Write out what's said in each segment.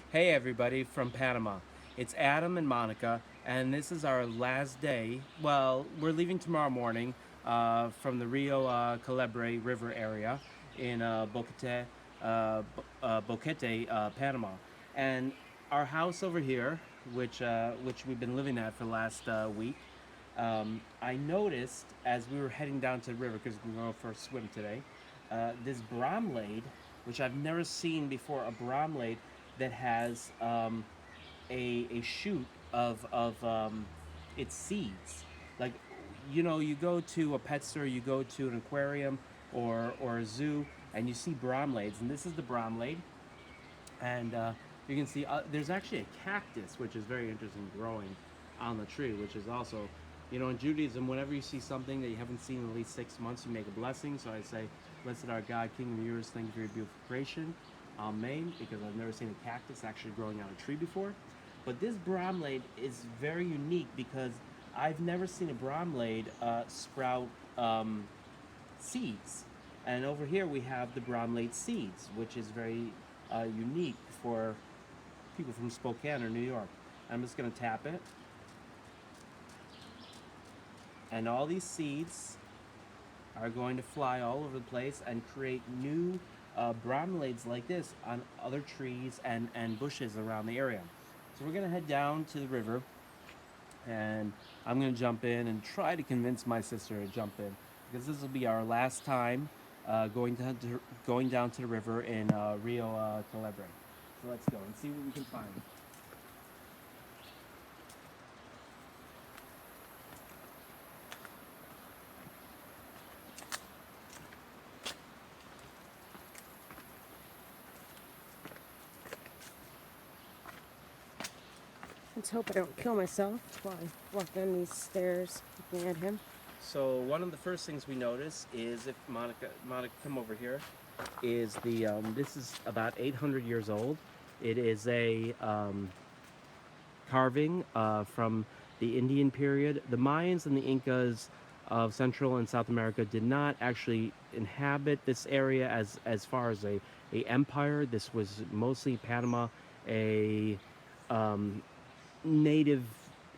Hey everybody from Panama. It's Adam and Monica, and this is our last day. Well, we're leaving tomorrow morning from the Rio Caldera River area in Boquette, Panama. And our house over here, which we've been living at for the last week, I noticed as we were heading down to the river because we're going for a swim today, this bromelaid, which I've never seen before, a bromelaid that has a shoot of its seeds. Like, you go to a pet store, you go to an aquarium or a zoo, and you see bromlaids, and this is the bromelaid, and you can see there's actually a cactus which is very interesting growing on the tree, which is also, in Judaism, whenever you see something that you haven't seen in at least 6 months, you make a blessing. So I say, blessed our God, King of the universe, thank you for your beautiful creation, amen, because I've never seen a cactus actually growing on a tree before. But this bromelaid is very unique because I've never seen a bromelaid sprout seeds. And over here we have the bromelaid seeds, which is very unique for people from Spokane or New York. I'm just going to tap it. And all these seeds are going to fly all over the place and create new bromelaids like this on other trees and bushes around the area. So we're going to head down to the river, and I'm going to jump in and try to convince my sister to jump in because this will be our last time going down to the river in Rio Caldera. So let's go and see what we can find. Let's hope I don't kill myself while I walk down these stairs looking at him. So one of the first things we notice is, if Monica come over here, is this is about 800 years old. It is a carving from the Indian period. The Mayans and the Incas of Central and South America did not actually inhabit this area as far as a empire. This was mostly Panama, a native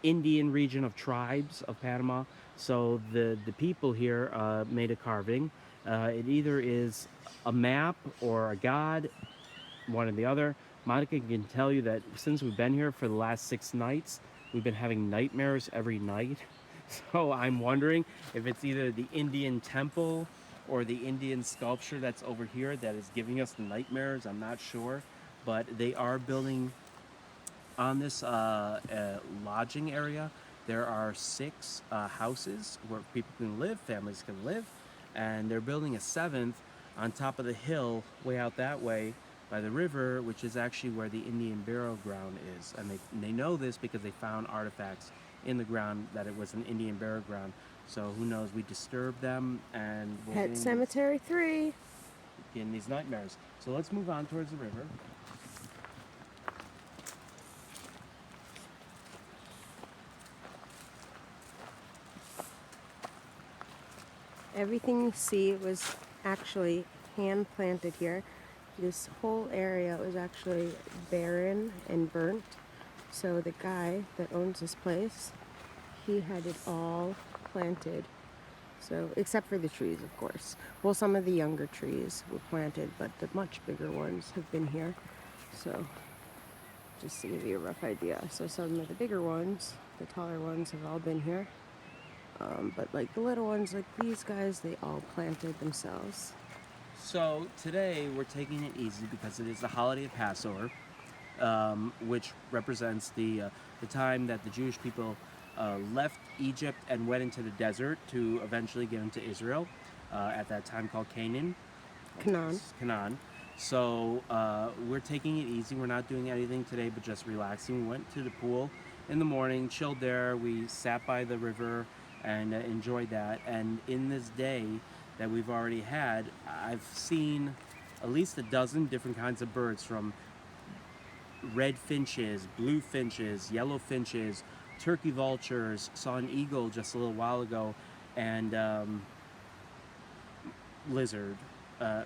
Indian region of tribes of Panama. So the people here made a carving. It either is a map or a god, one or the other. Monica can tell you that since we've been here for the last 6 nights, we've been having nightmares every night. So I'm wondering if it's either the Indian temple or the Indian sculpture that's over here that is giving us the nightmares. I'm not sure, but they are building on this lodging area. There are six houses where people can live, families can live, and they're building a seventh on top of the hill way out that way by the river, which is actually where the Indian burial ground is. And they know this because they found artifacts in the ground that it was an Indian burial ground. So who knows? We disturb them, and we'll Pet Cemetery 3. be in these nightmares. So let's move on towards the river. Everything you see was actually hand planted here. This whole area was actually barren and burnt. So the guy that owns this place, he had it all planted. So, except for the trees, of course. Well, some of the younger trees were planted, but the much bigger ones have been here. So, just to give you a rough idea. So, some of the bigger ones, the taller ones, have all been here. But like the little ones, like these guys, they all planted themselves. So today we're taking it easy because it is the holiday of Passover, which represents the time that the Jewish people left Egypt and went into the desert to eventually get into Israel, at that time called Canaan. Canaan. Canaan. So we're taking it easy. We're not doing anything today, but just relaxing. We went to the pool in the morning, chilled there. We sat by the river and enjoyed that. And in this day that we've already had, I've seen at least a dozen different kinds of birds, from red finches, blue finches, yellow finches, turkey vultures. Saw an eagle just a little while ago, and lizard.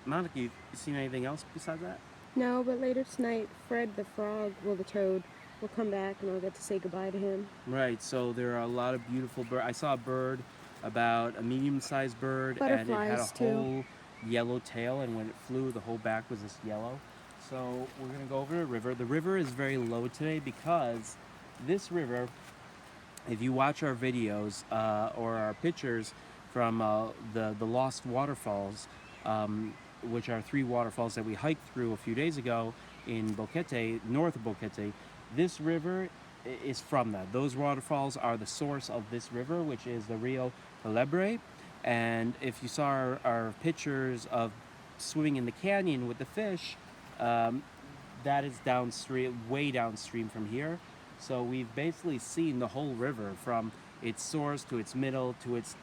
Monica, you seen anything else besides that? No, but later tonight, Fred the frog, well, the toad, will come back and I'll get to say goodbye to him. Right, so there are a lot of beautiful birds. I saw a bird, about a medium-sized bird, and it had a Butterflies, too. whole yellow tail, and when it flew, the whole back was just yellow. So we're gonna go over to the river. The river is very low today because this river, if you watch our videos or our pictures from the Lost Waterfalls, which are 3 waterfalls that we hiked through a few days ago in Boquette, north of Boquette, this river is from that. Those waterfalls are the source of this river, which is the Rio Caldera. And if you saw our pictures of swimming in the canyon with the fish, um, that is downstream, way downstream from here. So we've basically seen the whole river from its source to its middle to its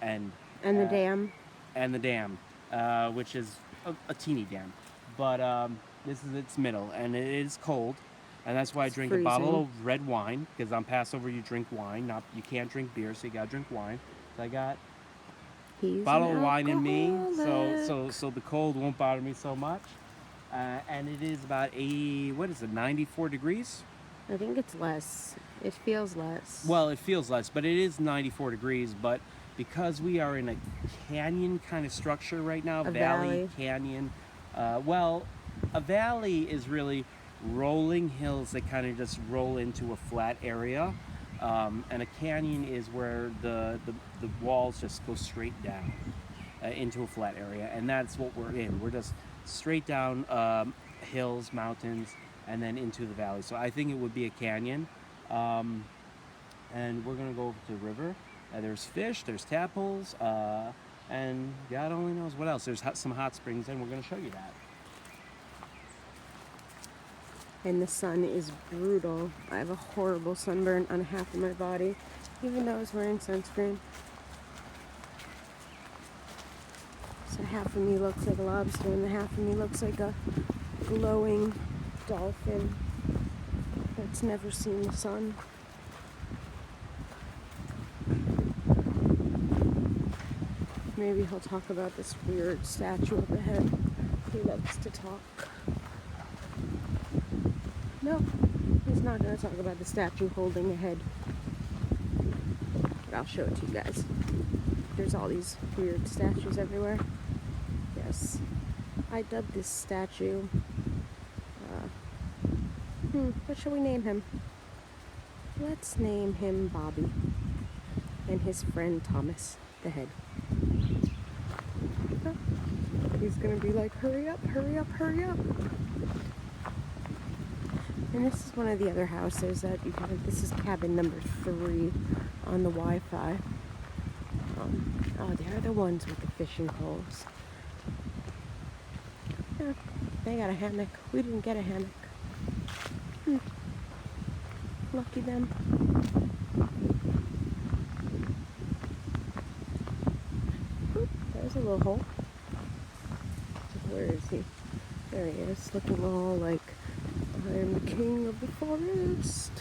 end. And the Uh, dam. and the dam, which is a teeny dam. But this is its middle, and it is cold, and that's why I It's drink a freezing. bottle of red wine, because on Passover you drink wine. Not you can't drink beer, so you gotta drink wine. So I got He's a bottle an of wine in me, alcoholic. so the cold won't bother me so much. And it is about 80, what is it, 94 degrees? I think it's less. It feels less. Well, it feels less, but it is 94 degrees. But because we are in a canyon kind of structure right now, A valley, valley. canyon, well, a valley is really rolling hills that kind of just roll into a flat area. And a canyon is where the walls just go straight down into a flat area. And that's what we're in. We're just straight down hills, mountains, and then into the valley. So I think it would be a canyon. Um, and we're gonna go over to the river. There's fish, there's tadpoles, and God only knows what else. There's some hot springs, and we're gonna show you that. And the sun is brutal. I have a horrible sunburn on half of my body, even though I was wearing sunscreen. So half of me looks like a lobster, and the half of me looks like a glowing dolphin that's never seen the sun. Maybe he'll talk about this weird statue up ahead. He loves to talk. No, he's not going to talk about the statue holding a head. But I'll show it to you guys. There's all these weird statues everywhere. Yes. I dubbed this statue. What shall we name him? Let's name him Bobby. And his friend Thomas, the head. Oh, he's going to be like, hurry up, hurry up, hurry up. And this is one of the other houses that you have. This is cabin number 3 on the Wi-Fi. Oh, they're the ones with the fishing poles. Yeah, they got a hammock. We didn't get a hammock. Lucky them. Oop, there's a little hole. Where is he? There he is, looking all like, I am the king of the forest.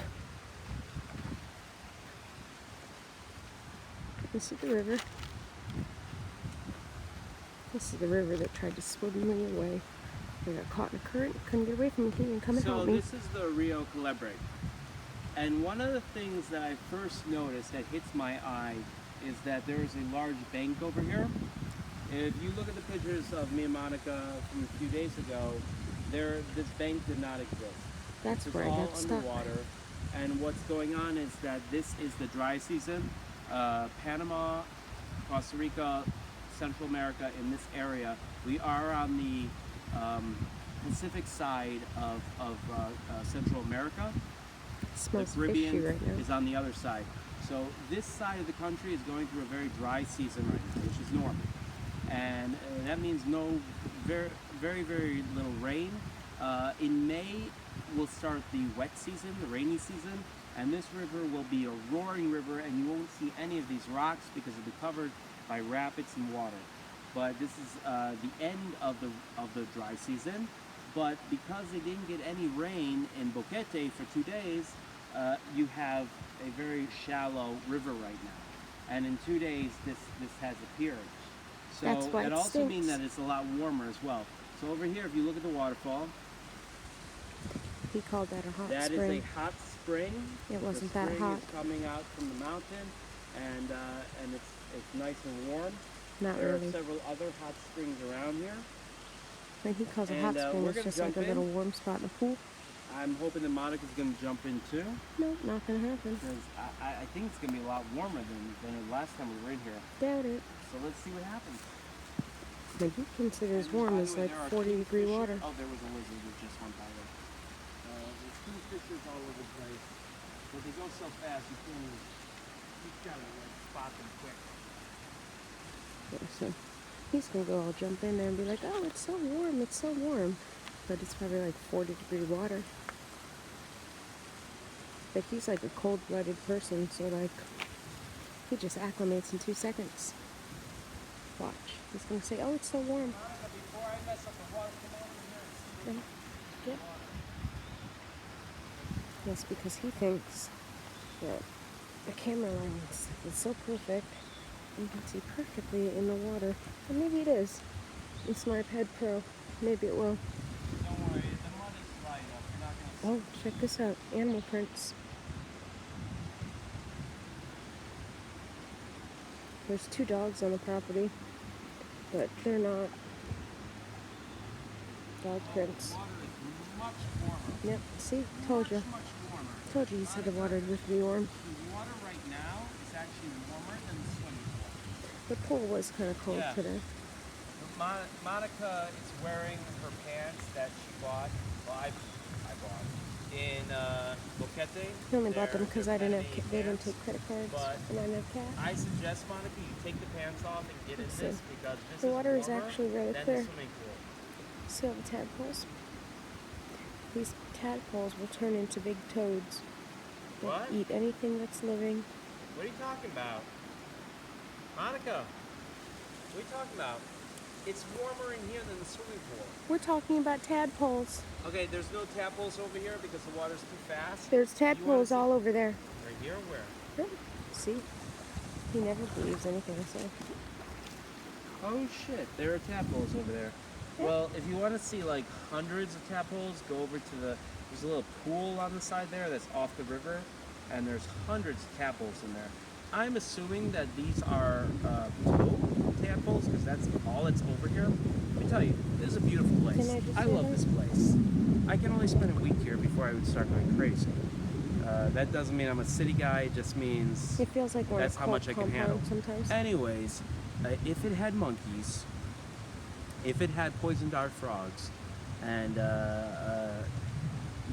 This is the river. This is the river that tried to swim me away. I got caught in a current, couldn't get away from it. Can you come and So help me? this is the Rio Caldera, and one of the things that I first noticed that hits my eye is that there is a large bank over here. If you look at the pictures of me and Monica from a few days ago, this bank did not exist. That's This is where I all got stuck. underwater. And what's going on is that this is the dry season. Panama, Costa Rica, Central America, in this area, we are on the Pacific side of Central America. It smells The Caribbean fishy right now. is on the other side. So this side of the country is going through a very dry season right now, which is normal. And that means very little rain. In May, we'll start the wet season, the rainy season, and this river will be a roaring river, and you won't see any of these rocks because it'll be covered by rapids and water. But this is the end of the dry season. But because they didn't get any rain in Boquette for 2 days, you have a very shallow river right now. And in 2 days, this has appeared. So That's why it it also stinks. means that it's a lot warmer as well. So over here, if you look at the waterfall, He called that a hot That is spring. a hot spring. It wasn't The that spring hot. is coming out from the mountain, and it's nice and warm. Not There really. are several other hot springs around here. When he calls a And hot spring, we're it's gonna just like jump a little in. warm spot in a pool. I'm hoping that Monica's gonna jump in too, Nope, not gonna happen. because I think it's gonna be a lot warmer than the last time we were in here. Doubt it. So let's see what happens. But he considers And warm by the as way, like there are 40-degree kingfisher- water. Oh, there was a lizard that just went by there. There's kingfishers all over the place, but they go so fast you can't even. You gotta like spot them quick. Yeah, so he's gonna go all jump in there and be like, oh, it's so warm, it's so warm. But it's probably like 40-degree water. But he's like a cold-blooded person, so like he just acclimates in 2 seconds. Watch. He's gonna say, oh, it's so warm. Monica, before I mess up the water, come over here and see Yep. Yes, because he thinks that the camera lens is so perfect you can see perfectly in the water. And maybe it is. In Smart Head Pro, maybe it will. Don't worry, the mud is dry enough. You're not gonna see. Oh, check this out. Animal prints. There's 2 dogs on the property, but they're not dog prints. The water is much warmer. Yep, see? Told you. Much warmer. Told you he said the water would be warm. The water right now is actually warmer than the swimming pool. The pool was kind of cold Yeah. today. Monica is wearing her pants that she bought. Well, I bought in Boquette. I only bought them They're- because they're I didn't Panama have, they didn't pants. take credit cards, But and I didn't have cash. I suggest, Monica, you take the pants off and get in Let's this see. because this The water is warmer actually really than clear. the swimming pool. See all the tadpoles? These tadpoles will turn into big toads. They'll What? eat anything that's living. What are you talking about? Monica, what are you talking about? It's warmer in here than the swimming pool. We're talking about tadpoles. Okay, there's no tadpoles over here because the water's too fast. There's You wanna tadpoles see- all over there. Right here or where? Yep. See? He never believes anything I say. Oh shit, there are tadpoles over there. Yeah. Well, if you want to see like hundreds of tadpoles, go over to there's a little pool on the side there that's off the river, and there's hundreds of tadpoles in there. I'm assuming that these are toad tadpoles because that's all that's over here. Let me tell you, this is a beautiful place. Can I just I say love that? this place. I can only spend a week here before I would start going crazy. That doesn't mean I'm a city guy. It just means It feels like we're in a that's how cold much I can compound handle. sometimes. Anyways, if it had monkeys, if it had poison dart frogs, and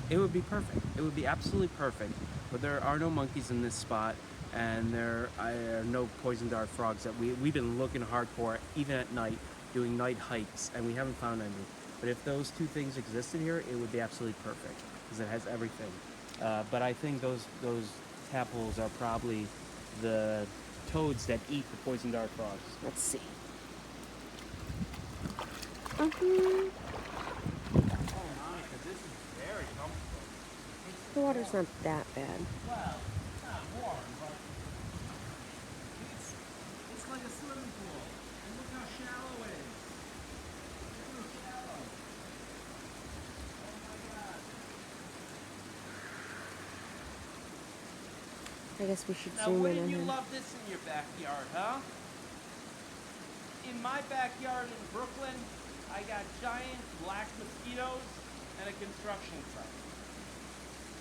it would be perfect. It would be absolutely perfect. But there are no monkeys in this spot, and there are no poison dart frogs. That we've been looking hardcore, even at night, doing night hikes, and we haven't found any. But if those 2 things existed here, it would be absolutely perfect because it has everything. But I think those tadpoles are probably the toads that eat the poison dart frogs. Let's see. Oh, Monica, this is very comfortable. The water's not that bad. Well, it's not warm, but it's like a swimming pool. And look how shallow it is. Look how shallow. Oh my God. I guess we should Now, zoom in wouldn't on you him. love this in your backyard, huh? In my backyard in Brooklyn, I got giant black mosquitoes and a construction site.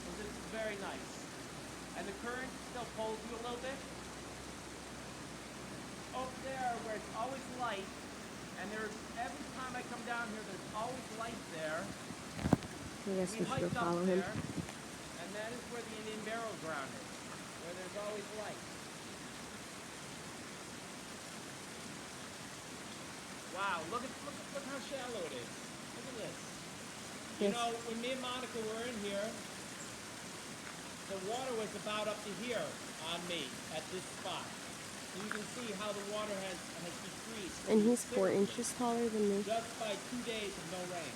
So this is very nice. And the current still pulls you a little bit. Up there where it's always light, and there's every time I come down here, there's always light there. I guess we should go hiked up follow him. there, and that is where the Indian Barrel Ground is, where there's always light. Wow, look how shallow it is. Look at this. You Yes. know, when me and Monica were in here, the water was about up to here on me at this spot. And you can see how the water has decreased. And he's 4 considerably inches taller than me. just by 2 days of no rain.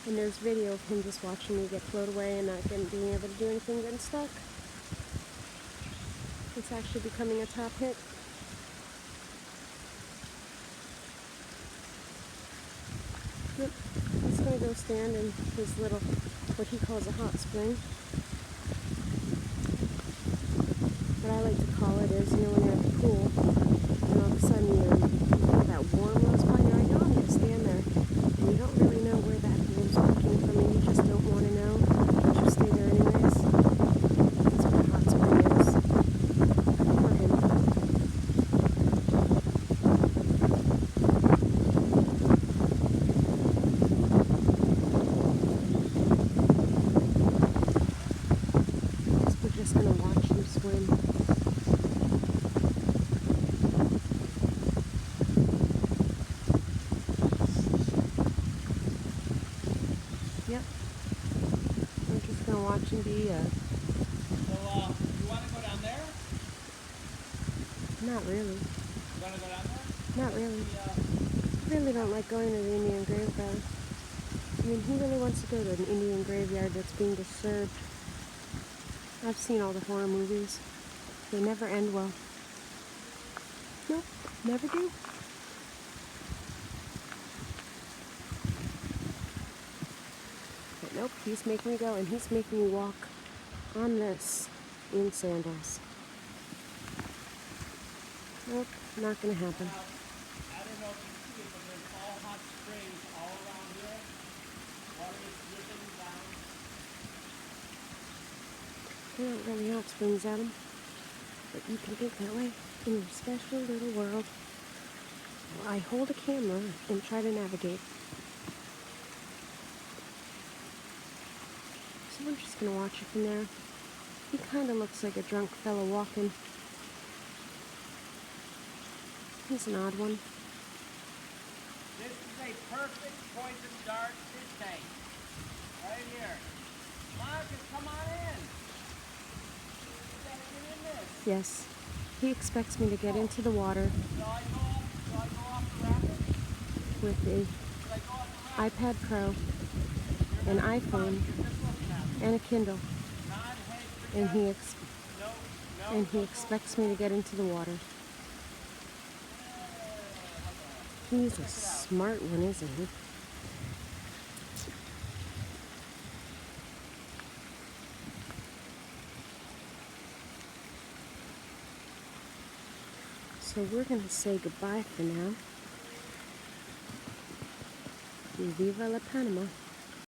And there's video of him just watching me get float away and not being able to do anything, getting stuck. It's actually becoming a top hit. Yep. He's gonna go stand in his little, what he calls a hot spring. What I like to call it is, when you're at the pool, and all of a sudden you feel that warm little spot, you're like, oh, I'm gonna stand there. And you don't really know where that warm spot came from, and you just don't want to know, but you stay there anyways. That's what a hot spring is for him. We're just gonna watch him swim. Yep. We're just gonna watch him be So, you want to go down there? not really. You want to go down there? Not really. I really don't like going to the Indian graveyard. I mean, who really wants to go to an Indian graveyard that's being disturbed? I've seen all the horror movies. They never end well. Nope, never do. But nope, he's making me go, and he's making me walk on this in sandals. Nope, not gonna happen. I don't know if you see it, but there's all hot springs all around here. Water is dripping down. There aren't really hot springs at them, but you can think that way in your special little world. Well, I hold a camera and try to navigate. So I'm just gonna watch it from there. He kind of looks like a drunk fellow walking. He's an odd one. This is a perfect poison dart fish tank. Right here. Marcus, come on in. You gotta get in this. Yes, he expects me to get into the water Shall I go off the rapid? with a Should I go off the rapid? iPad Pro, an iPhone, You're just looking at me. and a Kindle, Nod, head, and he no, and he expects me to get into the water. He's a smart one, isn't he? So we're gonna say goodbye for now. Viva la Panama.